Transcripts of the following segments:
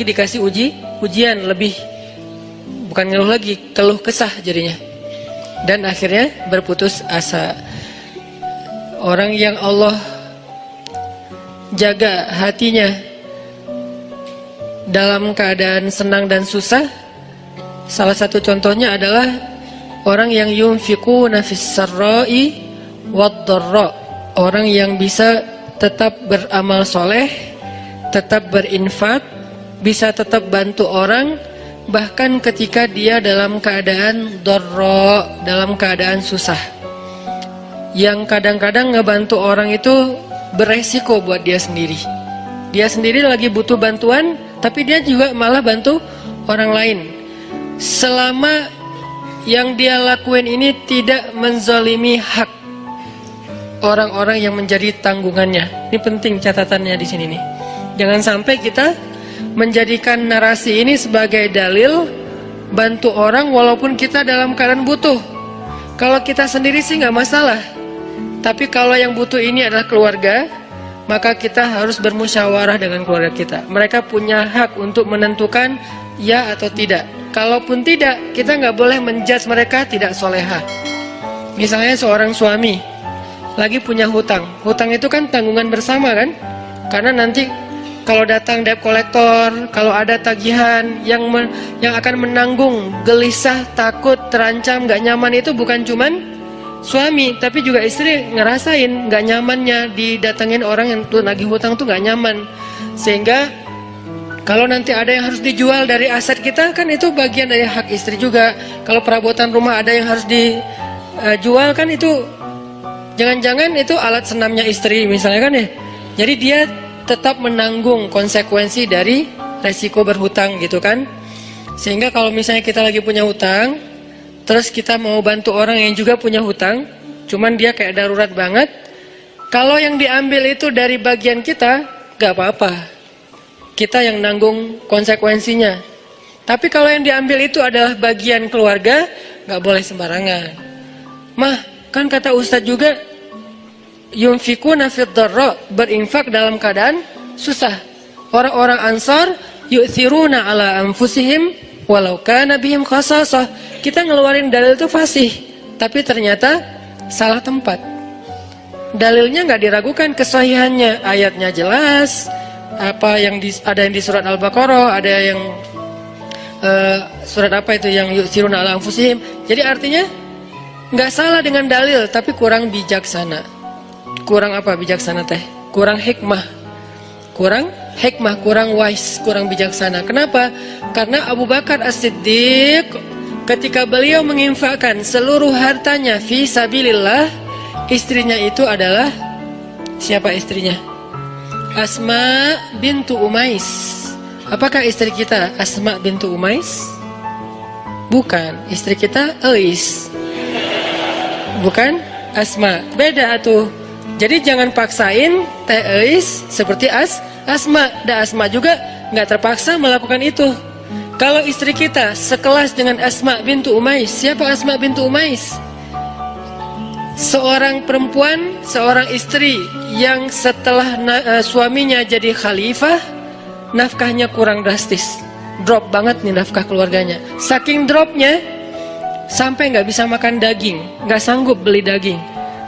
dikasih ujian lebih, bukan ngeluh lagi, keluh kesah jadinya. Dan akhirnya berputus asa. Orang yang Allah jaga hatinya dalam keadaan senang dan susah, salah satu contohnya adalah orang yang yunfiquna fis sarra'i wad dharra, orang yang bisa tetap beramal soleh, tetap berinfak, bisa tetap bantu orang bahkan ketika dia dalam keadaan dharra, dalam keadaan susah. Yang kadang-kadang ngebantu orang itu beresiko buat dia sendiri. Dia sendiri lagi butuh bantuan, tapi dia juga malah bantu orang lain. Selama yang dia lakuin ini tidak menzalimi hak orang-orang yang menjadi tanggungannya. Ini penting catatannya di sini nih. Jangan sampai kita menjadikan narasi ini sebagai dalil bantu orang walaupun kita dalam keadaan butuh. Kalau kita sendiri sih nggak masalah. Tapi kalau yang butuh ini adalah keluarga, maka kita harus bermusyawarah dengan keluarga kita. Mereka punya hak untuk menentukan ya atau tidak. Kalaupun tidak, kita nggak boleh menjudge mereka tidak soleha. Misalnya seorang suami lagi punya hutang. Hutang itu kan tanggungan bersama kan? Karena nanti kalau datang debt collector, kalau ada tagihan yang akan menanggung gelisah, takut, terancam, nggak nyaman itu bukan cuman suami, tapi juga istri ngerasain nggak nyamannya didatengin orang yang tuh nagih hutang tuh nggak nyaman. Sehingga kalau nanti ada yang harus dijual dari aset kita, kan itu bagian dari hak istri juga. Kalau perabotan rumah ada yang harus dijual, kan itu jangan-jangan itu alat senamnya istri misalnya kan ya. Jadi dia tetap menanggung konsekuensi dari resiko berhutang gitu kan. Sehingga kalau misalnya kita lagi punya hutang, terus kita mau bantu orang yang juga punya hutang, cuman dia kayak darurat banget, kalau yang diambil itu dari bagian kita, gak apa-apa, kita yang nanggung konsekuensinya. Tapi kalau yang diambil itu adalah bagian keluarga, gak boleh sembarangan. Mah, kan kata Ustadz juga, yunfikuna fid dharra, berinfak dalam keadaan susah. Orang-orang Ansar yu'thiruna ala anfusihim walau kana bihim khasasah. Kita ngeluarin dalil itu fasih, tapi ternyata salah tempat. Dalilnya nggak diragukan kesahihannya, ayatnya jelas. Apa yang ada yang di surat Al-Baqarah, ada yang surat apa itu yang yu'thiruna ala anfusihim. Jadi artinya nggak salah dengan dalil, tapi kurang bijaksana. Kurang apa bijaksana teh? Kurang hikmah. Kurang hikmah, kurang wise, kurang bijaksana. Kenapa? Karena Abu Bakar As-Siddiq ketika beliau menginfakkan seluruh hartanya fi sabilillah, istrinya itu adalah siapa istrinya? Asma bintu Umais. Apakah istri kita Asma bintu Umais? Bukan, istri kita Eis. Bukan Asma, beda tuh. Jadi jangan paksain Teh Eis seperti Asma. Dan Asma juga nggak terpaksa melakukan itu. Kalau istri kita sekelas dengan Asma bintu Umais, siapa Asma bintu Umais? Seorang perempuan, seorang istri yang setelah suaminya jadi khalifah, nafkahnya kurang drastis. Drop banget nih nafkah keluarganya. Saking dropnya, sampai nggak bisa makan daging, nggak sanggup beli daging.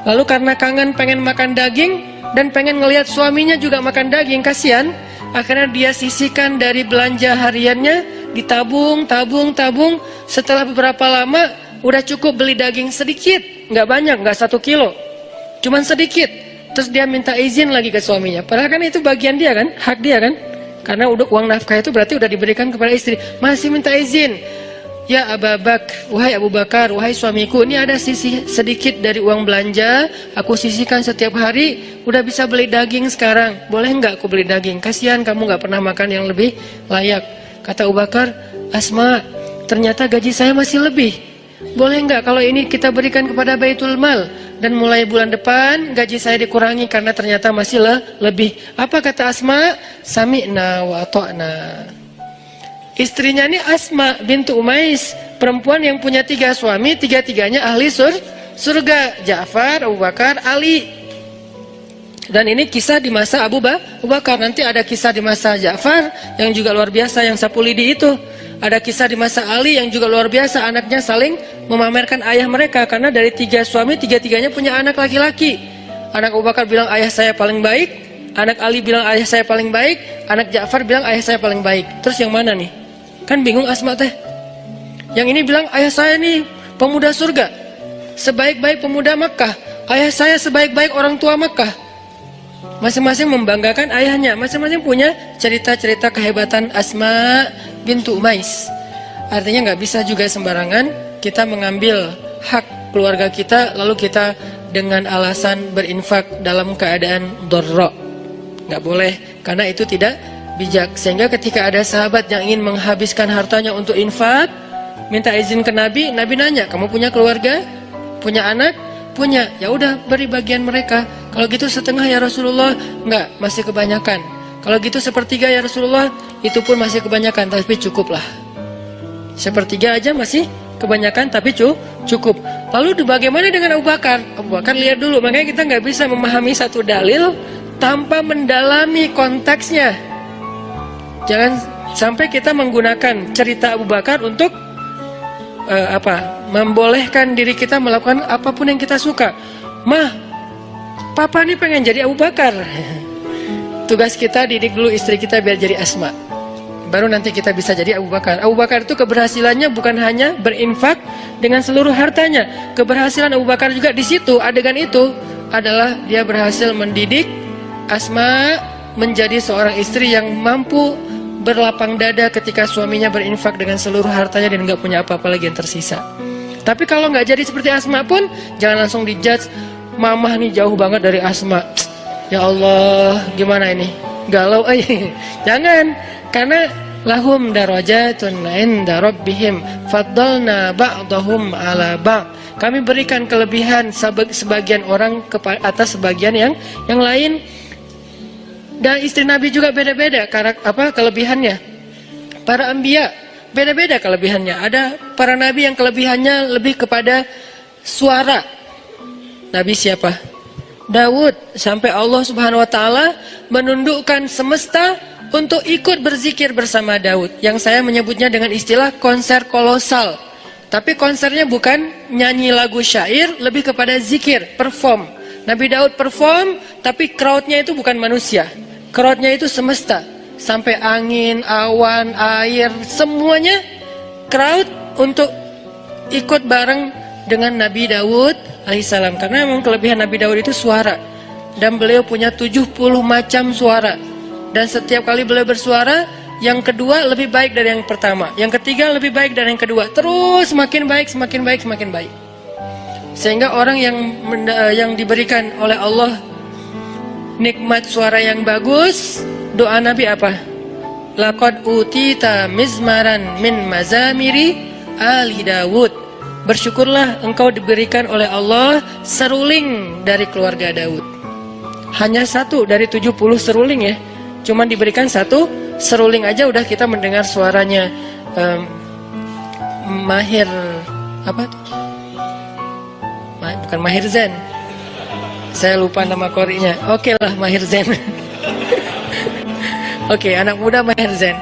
Lalu karena kangen pengen makan daging dan pengen ngelihat suaminya juga makan daging, kasihan, akhirnya dia sisihkan dari belanja hariannya, ditabung. Setelah beberapa lama udah cukup beli daging sedikit, nggak banyak, nggak 1 kilo, cuman sedikit. Terus dia minta izin lagi ke suaminya, padahal kan itu bagian dia kan, hak dia kan, karena udah uang nafkah itu berarti udah diberikan kepada istri, masih minta izin. Ya wahai Abu Bakar, wahai suamiku, ini ada sisi sedikit dari uang belanja, aku sisihkan setiap hari, udah bisa beli daging sekarang, boleh nggak aku beli daging? Kasihan kamu nggak pernah makan yang lebih layak. Kata Abu Bakar, Asma, ternyata gaji saya masih lebih, boleh nggak kalau ini kita berikan kepada Baitul Mal, dan mulai bulan depan gaji saya dikurangi karena ternyata masih lebih. Apa kata Asma? Sami'na wa ata'na. Istrinya ini Asma bintu Umais, perempuan yang punya 3 suami, 3-tiganya ahli surga, Ja'far, Abu Bakar, Ali. Dan ini kisah di masa Abu Bakar. Nanti ada kisah di masa Ja'far yang juga luar biasa, yang sapu lidi itu. Ada kisah di masa Ali yang juga luar biasa, anaknya saling memamerkan ayah mereka. Karena dari 3 suami, 3-tiganya punya anak laki-laki. Anak Abu Bakar bilang ayah saya paling baik, anak Ali bilang ayah saya paling baik, anak Ja'far bilang ayah saya paling baik. Terus yang mana nih? Kan bingung Asma teh. Yang ini bilang ayah saya nih pemuda surga, sebaik-baik pemuda Makkah. Ayah saya sebaik-baik orang tua Makkah. Masing-masing membanggakan ayahnya. Masing-masing punya cerita-cerita kehebatan Asma bintu Umais. Artinya nggak bisa juga sembarangan kita mengambil hak keluarga kita lalu kita dengan alasan berinfak dalam keadaan dharra. Nggak boleh, karena itu tidak bijak. Sehingga ketika ada sahabat yang ingin menghabiskan hartanya untuk infak, minta izin ke Nabi, Nabi nanya, kamu punya keluarga? Punya anak? Punya. Ya udah, beri bagian mereka. Kalau gitu setengah ya Rasulullah. Enggak, masih kebanyakan. Kalau gitu sepertiga ya Rasulullah. Itu pun masih kebanyakan, tapi cukuplah. Sepertiga aja masih kebanyakan, tapi cukup. Lalu bagaimana dengan Abu Bakar? Abu Bakar lihat dulu. Makanya kita nggak bisa memahami satu dalil tanpa mendalami konteksnya. Jangan sampai kita menggunakan cerita Abu Bakar untuk membolehkan diri kita melakukan apapun yang kita suka. Mah, papa nih pengen jadi Abu Bakar. Tugas kita didik dulu istri kita biar jadi Asma. Baru nanti kita bisa jadi Abu Bakar. Abu Bakar itu keberhasilannya bukan hanya berinfak dengan seluruh hartanya. Keberhasilan Abu Bakar juga di situ, adegan itu adalah dia berhasil mendidik Asma menjadi seorang istri yang mampu berlapang dada ketika suaminya berinfak dengan seluruh hartanya dan nggak punya apa-apa lagi yang tersisa. Tapi kalau nggak jadi seperti Asma pun jangan langsung dijudge, mamah nih jauh banget dari Asma. Ya Allah, gimana ini? Galau jangan, karena lahum darajatun 'inda rabbihim faddalna ba'dahum 'ala ba'd. Kami berikan kelebihan sebagian orang atas sebagian yang lain. Dan istri Nabi juga beda-beda kelebihannya. Para anbiya beda-beda kelebihannya. Ada para nabi yang kelebihannya lebih kepada suara. Nabi siapa? Daud. Sampai Allah Subhanahu wa taala menundukkan semesta untuk ikut berzikir bersama Daud. Yang saya menyebutnya dengan istilah konser kolosal. Tapi konsernya bukan nyanyi lagu syair, lebih kepada zikir, perform. Nabi Daud perform, tapi crowdnya itu bukan manusia. Crowdnya itu semesta, sampai angin, awan, air, semuanya crowd untuk ikut bareng dengan Nabi Daud alaihissalam. Karena memang kelebihan Nabi Daud itu suara, dan beliau punya 70 macam suara. Dan setiap kali beliau bersuara, yang kedua lebih baik dari yang pertama, yang ketiga lebih baik dari yang kedua, terus semakin baik, semakin baik, semakin baik. Sehingga orang yang diberikan oleh Allah nikmat suara yang bagus, doa Nabi apa? Laqad utita mizmaran min mazamiri ali Dawud. Bersyukurlah engkau diberikan oleh Allah seruling dari keluarga Daud. Hanya satu dari 70 seruling ya. Cuman diberikan satu seruling aja udah kita mendengar suaranya Mahir apa tuh? Bukan Mahir Zain. Saya lupa nama korinya. Oke lah, Mahir Zain. Oke, anak muda Mahir Zain.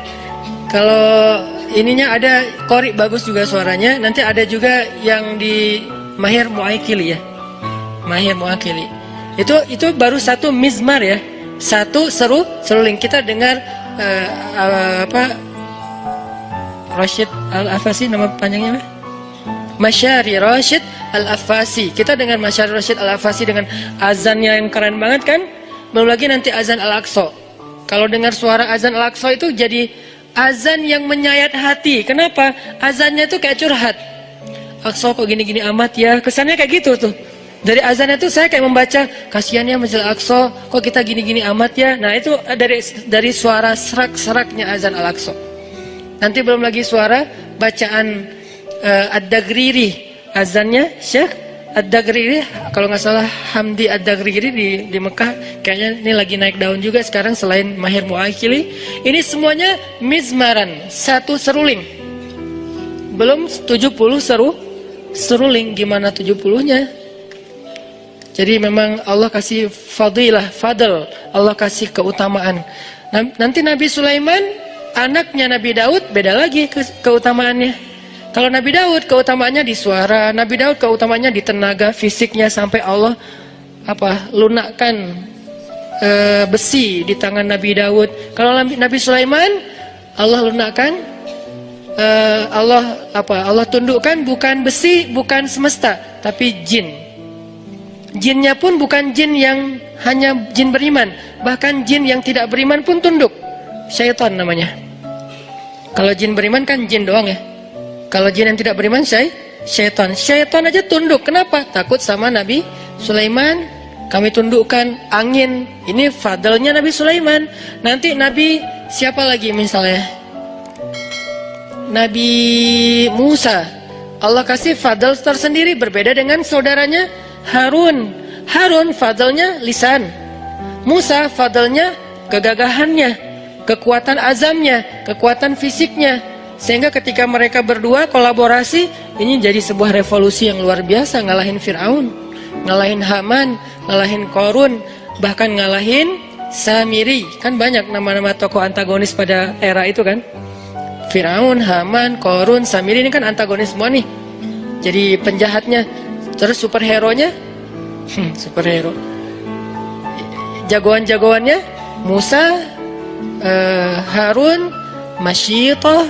Kalau ininya ada kori bagus juga suaranya. Nanti ada juga yang di Mahir Muakili ya. Mahir Muakili. Itu baru satu mizmar ya. Satu seruling. Kita dengar Rashid Al-Afasi, nama panjangnya apa? Masyari Rashid Al-Afasi. Kita dengan Masyari Rashid Al-Afasi dengan azannya yang keren banget kan. Belum lagi nanti azan Al-Aqsa. Kalau dengar suara azan Al-Aqsa itu jadi azan yang menyayat hati. Kenapa? Azannya itu kayak curhat. Aqsa kok gini-gini amat ya. Kesannya kayak gitu tuh. Dari azannya itu saya kayak membaca, kasihannya Masjid Al-Aqsa kok kita gini-gini amat ya. Nah itu dari suara serak-seraknya azan Al-Aqsa. Nanti belum lagi suara bacaan Ad-Dagriri, azannya Syekh Ad-Dagriri, kalau nggak salah Hamdi Ad-Dagriri di Mekah, kayaknya ini lagi naik daun juga sekarang selain Mahir Muakili. Ini semuanya mizmaran, satu seruling. Belum 70 seruling, gimana 70-nya? Jadi memang Allah kasih fadl, Allah kasih keutamaan. Nanti Nabi Sulaiman, anaknya Nabi Daud, beda lagi keutamaannya. Kalau Nabi Daud keutamaannya di suara, Nabi Daud keutamaannya di tenaga fisiknya, sampai Allah lunakkan besi di tangan Nabi Daud. Kalau Nabi Sulaiman, Allah lunakkan, Allah tundukkan bukan besi, bukan semesta, tapi jin. Jinnya pun bukan jin yang hanya jin beriman, bahkan jin yang tidak beriman pun tunduk. Syaitan namanya. Kalau jin beriman kan jin doang ya. Kalau jin yang tidak beriman syaitan. Syaitan aja tunduk. Kenapa? Takut sama Nabi Sulaiman. Kami tundukkan angin. Ini fadlnya Nabi Sulaiman. Nanti Nabi siapa lagi misalnya? Nabi Musa. Allah kasih fadl tersendiri, berbeda dengan saudaranya Harun. Harun fadlnya lisan. Musa fadlnya kegagahannya, kekuatan azamnya, kekuatan fisiknya. Sehingga ketika mereka berdua kolaborasi, ini jadi sebuah revolusi yang luar biasa. Ngalahin Fir'aun, ngalahin Haman, ngalahin Korun, bahkan ngalahin Samiri. Kan banyak nama-nama tokoh antagonis pada era itu kan. Fir'aun, Haman, Korun, Samiri ini kan antagonis semua nih. Jadi penjahatnya. Terus superhero-nya, superhero. Jagoan-jagoannya, Musa, Harun, Masyitah,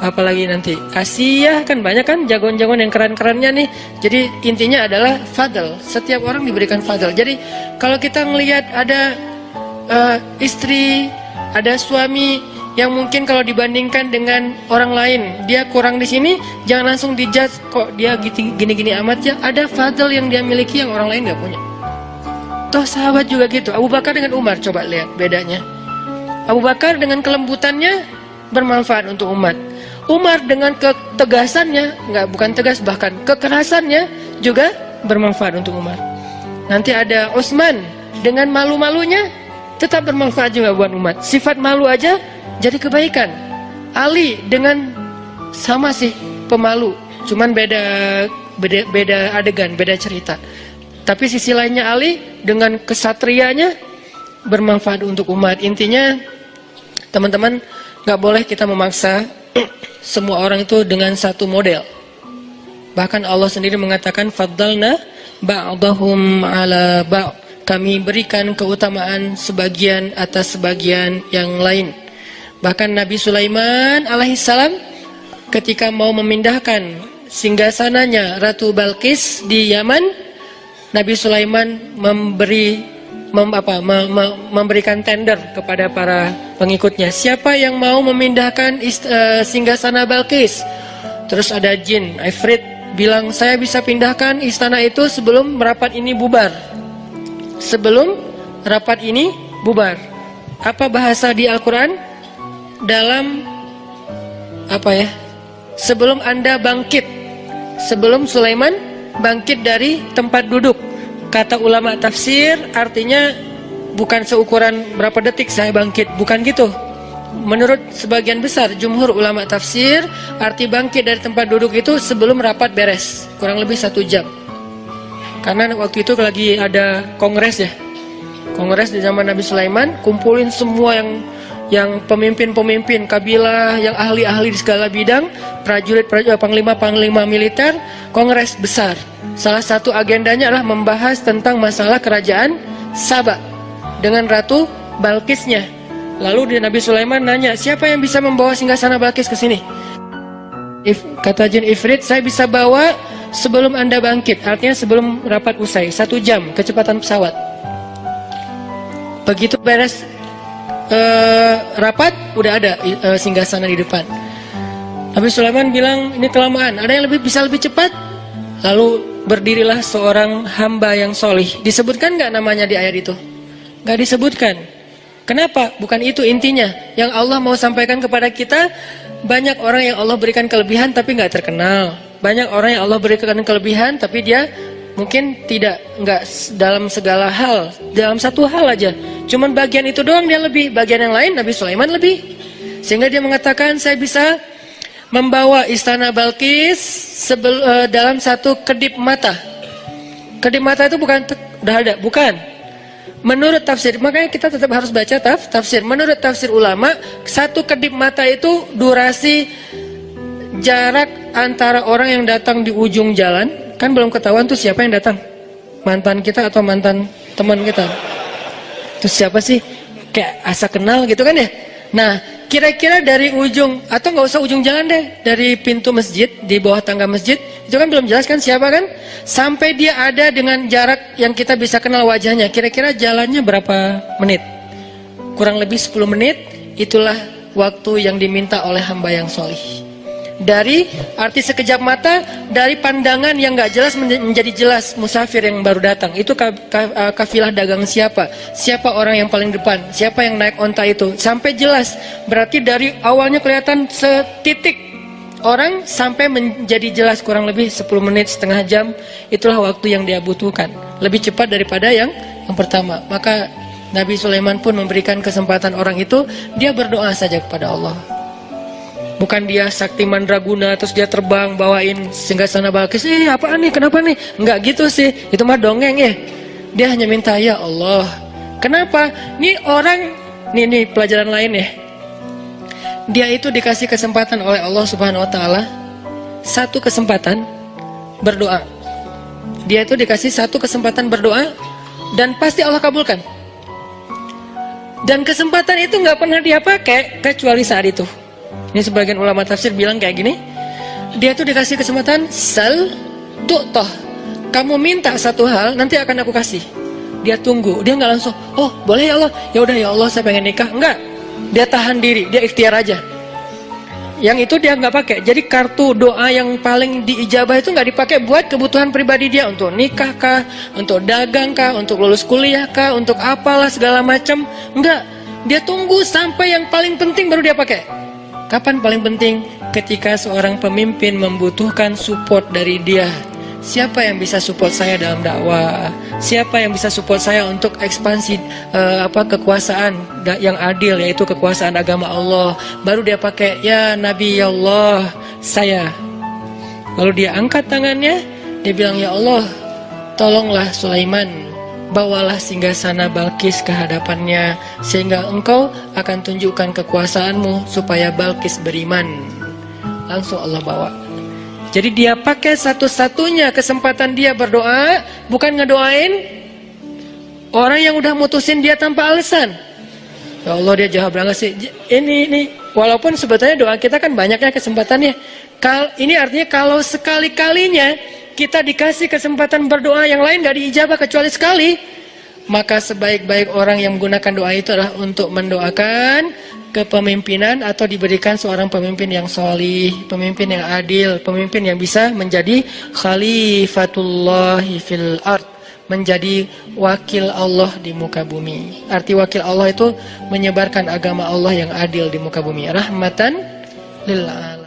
apalagi nanti Asiyah, kan banyak kan jagoan-jagoan yang keren-kerennya nih. Jadi intinya adalah fadl. Setiap orang diberikan fadl. Jadi kalau kita ngelihat ada istri, ada suami yang mungkin kalau dibandingkan dengan orang lain dia kurang di sini, jangan langsung dijudge kok dia gini-gini amat ya. Ada fadl yang dia miliki yang orang lain nggak punya. Toh sahabat juga gitu. Abu Bakar dengan Umar, coba lihat bedanya. Abu Bakar dengan kelembutannya bermanfaat untuk umat. Umar dengan ketegasannya, bukan tegas, bahkan kekerasannya juga bermanfaat untuk umat. Nanti ada Utsman dengan malu-malunya tetap bermanfaat juga buat umat. Sifat malu aja jadi kebaikan. Ali dengan sama sih pemalu, cuman beda adegan, beda cerita. Tapi sisi lainnya Ali dengan kesatrianya bermanfaat untuk umat. Intinya teman-teman, nggak boleh kita memaksa semua orang itu dengan satu model. Bahkan Allah sendiri mengatakan faddalna ba'dahum ala ba'd. Kami berikan keutamaan sebagian atas sebagian yang lain. Bahkan Nabi Sulaiman alaihissalam ketika mau memindahkan singgasananya Ratu Balqis di Yaman, Nabi Sulaiman memberikan tender kepada para pengikutnya. Siapa yang mau memindahkan singgasana Balqis? Terus ada jin, Ifrit, bilang saya bisa pindahkan istana itu sebelum rapat ini bubar. Sebelum rapat ini bubar. Apa bahasa di Al-Quran? Dalam sebelum Anda bangkit, sebelum Sulaiman bangkit dari tempat duduk. Kata ulama tafsir artinya bukan seukuran berapa detik saya bangkit, bukan gitu. Menurut sebagian besar jumhur ulama tafsir, arti bangkit dari tempat duduk itu sebelum rapat beres, kurang lebih 1 jam. Karena waktu itu lagi ada kongres ya, kongres di zaman Nabi Sulaiman, kumpulin semua yang pemimpin-pemimpin kabilah, yang ahli-ahli di segala bidang, prajurit-prajurit, panglima-panglima militer, kongres besar. Salah satu agendanya adalah membahas tentang masalah kerajaan Saba dengan Ratu Balqisnya. Lalu Nabi Sulaiman nanya, siapa yang bisa membawa singgasana Balqis ke sini? Kata jin Ifrit, saya bisa bawa sebelum Anda bangkit, artinya sebelum rapat usai, 1 jam kecepatan pesawat. Begitu beres rapat, udah ada singgasana di depan. Nabi Sulaiman bilang, ini kelamaan, ada yang bisa lebih cepat? Lalu berdirilah seorang hamba yang solih. Disebutkan nggak namanya di ayat itu? Nggak disebutkan. Kenapa? Bukan itu intinya. Yang Allah mau sampaikan kepada kita, banyak orang yang Allah berikan kelebihan tapi nggak terkenal. Banyak orang yang Allah berikan kelebihan tapi dia mungkin nggak dalam segala hal, dalam satu hal aja. Cuman bagian itu doang dia lebih, bagian yang lain Nabi Sulaiman lebih. Sehingga dia mengatakan, saya bisa membawa istana Balqis dalam 1 kedip mata. Kedip mata itu bukan udah ada, bukan. Menurut tafsir, makanya kita tetap harus baca tafsir. Menurut tafsir ulama, satu kedip mata itu durasi jarak antara orang yang datang di ujung jalan, kan belum ketahuan tuh siapa yang datang, mantan kita atau mantan teman kita. Terus siapa sih? Kayak asa kenal gitu kan ya. Nah, kira-kira dari ujung, atau nggak usah ujung jalan deh, dari pintu masjid, di bawah tangga masjid, itu kan belum jelas kan siapa kan, sampai dia ada dengan jarak yang kita bisa kenal wajahnya, kira-kira jalannya berapa menit? Kurang lebih 10 menit. Itulah waktu yang diminta oleh hamba yang solih. Dari arti sekejap mata, dari pandangan yang nggak jelas menjadi jelas musafir yang baru datang. Itu kafilah dagang siapa? Siapa orang yang paling depan? Siapa yang naik onta itu? Sampai jelas. Berarti dari awalnya kelihatan setitik orang sampai menjadi jelas kurang lebih 10 menit, setengah jam. Itulah waktu yang dia butuhkan. Lebih cepat daripada yang pertama. Maka Nabi Sulaiman pun memberikan kesempatan orang itu, dia berdoa saja kepada Allah. Bukan dia sakti mandraguna terus dia terbang bawain singgasana Balkis. Apaan nih? Kenapa nih? Enggak gitu sih. Itu mah dongeng ya. Dia hanya minta, ya Allah. Kenapa? Nih orang, nih pelajaran lain ya. Dia itu dikasih kesempatan oleh Allah Subhanahu wa taala, satu kesempatan berdoa. Dia itu dikasih satu kesempatan berdoa dan pasti Allah kabulkan. Dan kesempatan itu nggak pernah dia pakai kecuali saat itu. Ini sebagian ulama tafsir bilang kayak gini, dia tuh dikasih kesempatan, sal tu'toh, kamu minta satu hal nanti akan aku kasih. Dia tunggu, dia nggak langsung, oh boleh ya Allah, ya udah ya Allah saya pengen nikah. Enggak, dia tahan diri, dia ikhtiar aja. Yang itu dia nggak pakai. Jadi kartu doa yang paling diijabah itu nggak dipakai buat kebutuhan pribadi dia, untuk nikah kah, untuk dagang kah, untuk lulus kuliah kah, untuk apalah segala macam. Enggak, dia tunggu sampai yang paling penting baru dia pakai. Kapan paling penting? Ketika seorang pemimpin membutuhkan support dari dia. Siapa yang bisa support saya dalam dakwah? Siapa yang bisa support saya untuk ekspansi kekuasaan yang adil, yaitu kekuasaan agama Allah? Baru dia pakai, ya Nabi ya Allah, saya. Lalu dia angkat tangannya, dia bilang, ya Allah, tolonglah Sulaiman, bawalah singgasana Balkis ke hadapannya, sehingga engkau akan tunjukkan kekuasaanmu supaya Balkis beriman. Langsung Allah bawa. Jadi dia pakai satu-satunya kesempatan dia berdoa, bukan ngedoain orang yang udah mutusin dia tanpa alasan. Ya Allah, dia jahat banget sih. Ini walaupun sebetulnya doa kita kan banyaknya kesempatannya. Ini artinya kalau sekali-kalinya kita dikasih kesempatan berdoa yang lain gak diijabah kecuali sekali, maka sebaik-baik orang yang menggunakan doa itu adalah untuk mendoakan kepemimpinan atau diberikan seorang pemimpin yang solih, pemimpin yang adil, pemimpin yang bisa menjadi khalifatullahi fil ard, menjadi wakil Allah di muka bumi. Arti wakil Allah itu menyebarkan agama Allah yang adil di muka bumi, rahmatan lil alamin.